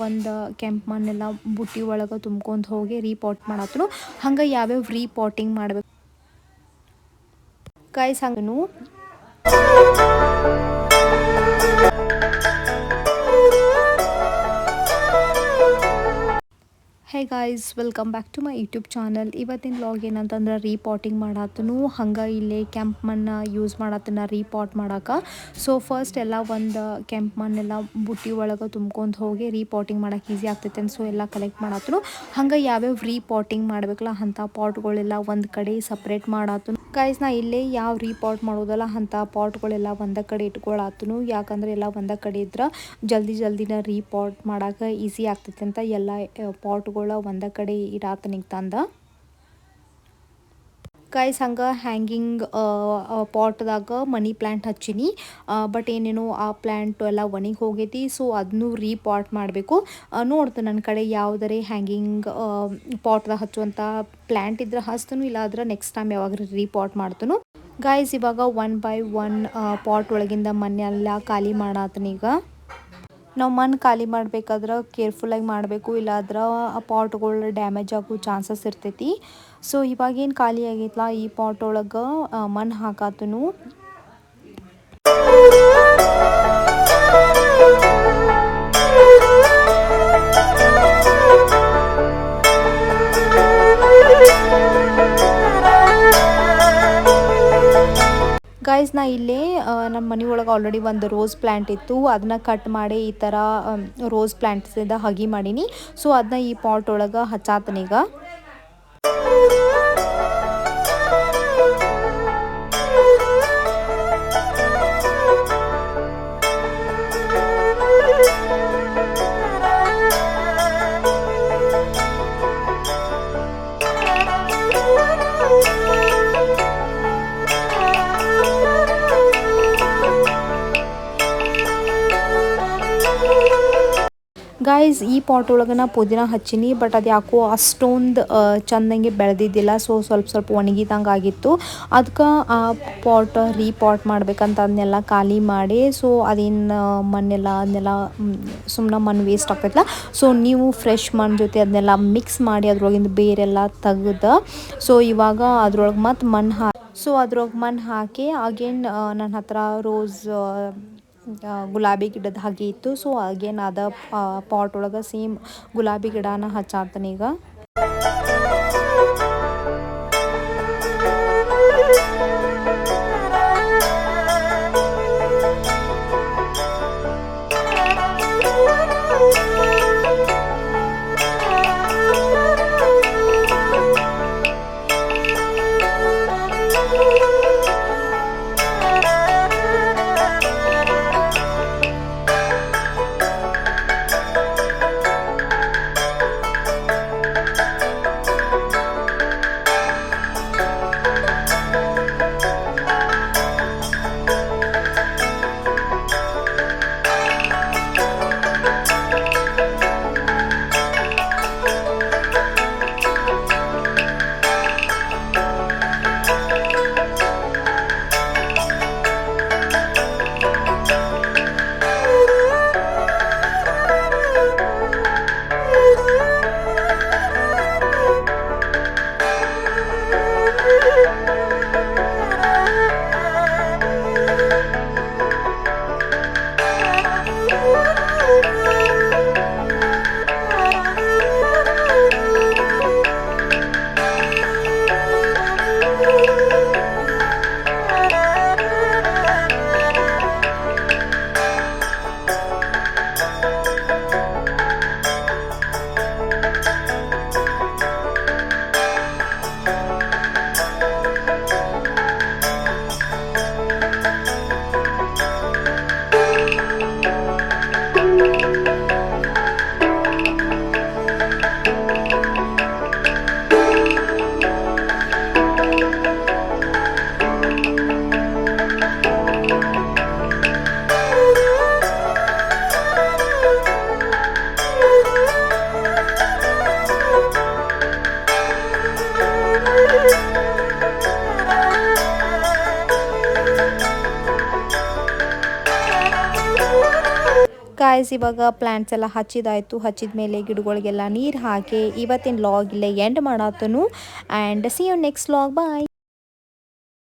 ಒಂದು ಕೆಂಪು ಮಣ್ಣೆಲ್ಲ ಬುಟ್ಟಿ ಒಳಗೆ ತುಂಬ್ಕೊಂಡು ಹೋಗಿ ರೀಪಾಟ್ ಮಾಡತ್ತನು. ಹಂಗೆ ಯಾವ್ಯಾವ ರೀಪಾಟಿಂಗ್ ಮಾಡ್ಬೇಕು ಗೈಸ್ ಹಂಗನು. Hey guys, welcome back to my YouTube channel. ಇವತ್ತಿನ ವ್ಲಾಗ್ ಏನಂತಂದ್ರೆ ರೀಪಾಟಿಂಗ್ ಮಾಡತ್ತನು. ಹಂಗೆ ಇಲ್ಲಿ ಕೆಂಪು ಮಣ್ಣು ಯೂಸ್ ಮಾಡತ್ತನ ರೀಪಾಟ್ ಮಾಡೋಕೆ. ಸೊ ಫಸ್ಟ್ ಎಲ್ಲ ಒಂದು ಕೆಂಪು ಮಣ್ಣೆಲ್ಲ ಬುಟ್ಟಿ ಒಳಗೆ ತುಂಬ್ಕೊಂಡು ಹೋಗಿ ರೀಪಾಟಿಂಗ್ ಮಾಡೋಕೆ ಈಸಿ ಆಗ್ತೈತೆ. ಸೊ ಎಲ್ಲ ಕಲೆಕ್ಟ್ ಮಾಡತ್ತನು. ಹಂಗೆ ಯಾವ್ಯಾವ ರೀಪಾಟಿಂಗ್ ಮಾಡಬೇಕಲ್ಲ ಅಂಥ ಪಾಟ್ಗಳೆಲ್ಲ ಒಂದು ಕಡೆ ಸಪ್ರೇಟ್ ಮಾಡತ್ತನು. ಗೈಸ್ ನಾ ಇಲ್ಲೇ ಯಾವ ರೀಪಾಟ್ ಮಾಡೋದಲ್ಲ ಅಂಥ ಪಾಟ್ಗಳೆಲ್ಲ ಒಂದೇ ಕಡೆ ಇಟ್ಕೊಳತ್ತನು. ಯಾಕಂದ್ರೆ ಎಲ್ಲ ಒಂದೇ ಕಡೆ ಇದ್ರೆ ಜಲ್ದಿನ ರೀಪಾಟ್ ಮಾಡೋಕೆ ಈಸಿ ಆಗ್ತೈತೆ ಅಂತ ಎಲ್ಲ ಪಾಟ್ಗಳು ಒಂದೇ ಕಡೆ ಇಡಾತನಿಗೆ ತಂದ. ಗೈಸ್ ಹಂಗೆ ಹ್ಯಾಂಗಿಂಗ್ ಪಾಟ್ದಾಗ ಮನಿ ಪ್ಲ್ಯಾಂಟ್ ಹಚ್ಚೀನಿ. ಬಟ್ ಏನೇನೋ ಆ ಪ್ಲ್ಯಾಂಟ್ ಎಲ್ಲ ಒಣಗಿ ಹೋಗೈತಿ. ಸೊ ಅದನ್ನು ರೀಪಾಟ್ ಮಾಡಬೇಕು. ನೋಡ್ತು ನನ್ನ ಕಡೆ ಯಾವುದರೇ ಹ್ಯಾಂಗಿಂಗ್ ಪಾಟ್ದಾಗ ಹಚ್ಚುವಂಥ ಪ್ಲ್ಯಾಂಟ್ ಇದ್ರೆ ಹಚ್ತನು, ಇಲ್ಲಾದ್ರೆ ನೆಕ್ಸ್ಟ್ ಟೈಮ್ ಯಾವಾಗ ರೀಪಾಟ್ ಮಾಡ್ತನು. ಗೈಸ್ ಇವಾಗ 1 by 1 ಪಾಟ್ ಒಳಗಿಂದ ಮಣ್ಣೆಲ್ಲ ಖಾಲಿ ಮಾಡತ್ತನೀಗ. ನಾವು ಮಣ್ಣು ಖಾಲಿ ಮಾಡಬೇಕಾದ್ರೆ ಕೇರ್ಫುಲ್ಲಾಗಿ ಮಾಡಬೇಕು, ಇಲ್ಲಾದ್ರೆ ಆ ಪಾಟ್ಗಳು ಡ್ಯಾಮೇಜ್ ಆಗೋ ಚಾನ್ಸಸ್ ಇರ್ತೈತಿ. ಸೊ ಇವಾಗೇನು ಖಾಲಿ ಆಗೈತಲ್ಲ ಈ ಪಾಟ್ ಒಳಗೆ ಮಣ್ಣು ಹಾಕಾತನು. ಗೈಸ್ ನಾ ಇಲ್ಲೇ ನಮ್ಮ ಮನೆ ಒಳಗೆ ಆಲ್ರೆಡಿ ಒಂದು ರೋಸ್ ಪ್ಲ್ಯಾಂಟ್ ಇತ್ತು. ಅದನ್ನ ಕಟ್ ಮಾಡಿ ಈ ಥರ ರೋಸ್ ಪ್ಲ್ಯಾಂಟ್ಸಿಂದ ಹಗಿ ಮಾಡೀನಿ. ಸೊ ಅದನ್ನ ಈ ಪಾಟ್ ಒಳಗೆ ಹಚ್ಚಾತನೀಗ. ಗೈಸ್ ಈ ಪಾಟ್ ಒಳಗೆ ನಾ ಪುದೀನ ಹಚ್ಚೀನಿ. ಬಟ್ ಅದು ಯಾಕೋ ಅಷ್ಟೊಂದು ಚೆಂದಂಗೆ ಬೆಳೆದಿದ್ದಿಲ್ಲ. ಸೊ ಸ್ವಲ್ಪ ಒಣಗಿದಂಗೆ ಆಗಿತ್ತು. ಅದಕ್ಕೆ ಆ ಪಾಟ್ ರೀಪಾಟ್ ಮಾಡ್ಬೇಕಂತ ಅದನ್ನೆಲ್ಲ ಖಾಲಿ ಮಾಡಿ, ಸೊ ಅದೇನು ಮಣ್ಣೆಲ್ಲ ಅದನ್ನೆಲ್ಲ ಸುಮ್ಮನೆ ಮಣ್ಣು ವೇಸ್ಟ್ ಆಗ್ತೈತಲ್ಲ. ಸೊ ನೀವು ಫ್ರೆಶ್ ಮಣ್ಣು ಜೊತೆ ಅದನ್ನೆಲ್ಲ ಮಿಕ್ಸ್ ಮಾಡಿ ಅದ್ರೊಳಗಿಂದ ಬೇರೆಲ್ಲ ತೆಗೆದು ಸೊ ಇವಾಗ ಅದ್ರೊಳಗೆ ಮತ್ತು ಮಣ್ಣು ಹಾಕಿ ಅಗೇನ್ ನನ್ನ ಹತ್ರ ರೋಸ್ ಗುಲಾಬಿ ಗಿಡದ ಹಾಗೆ ಇತ್ತು. ಸೊ ಅಗೇನ್ ಅದ ಪಾಟ್ ಒಳಗೆ ಸೇಮ್ ಗುಲಾಬಿ ಗಿಡನ ಹಚ್ಚಾತನೀಗ. ಗಾಯ್ಸ್ ಇವಾಗ ಪ್ಲ್ಯಾಂಟ್ಸ್ ಎಲ್ಲ ಹಚ್ಚಿದಾಯಿತು. ಹಚ್ಚಿದ ಮೇಲೆ ಗಿಡಗಳಿಗೆಲ್ಲ ನೀರು ಹಾಕಿ ಇವತ್ತಿನ ಲಾಗ್ ಇಲ್ಲೇ ಎಂಡ್ ಮಾಡತ್ತನು. And see you next vlog. Bye.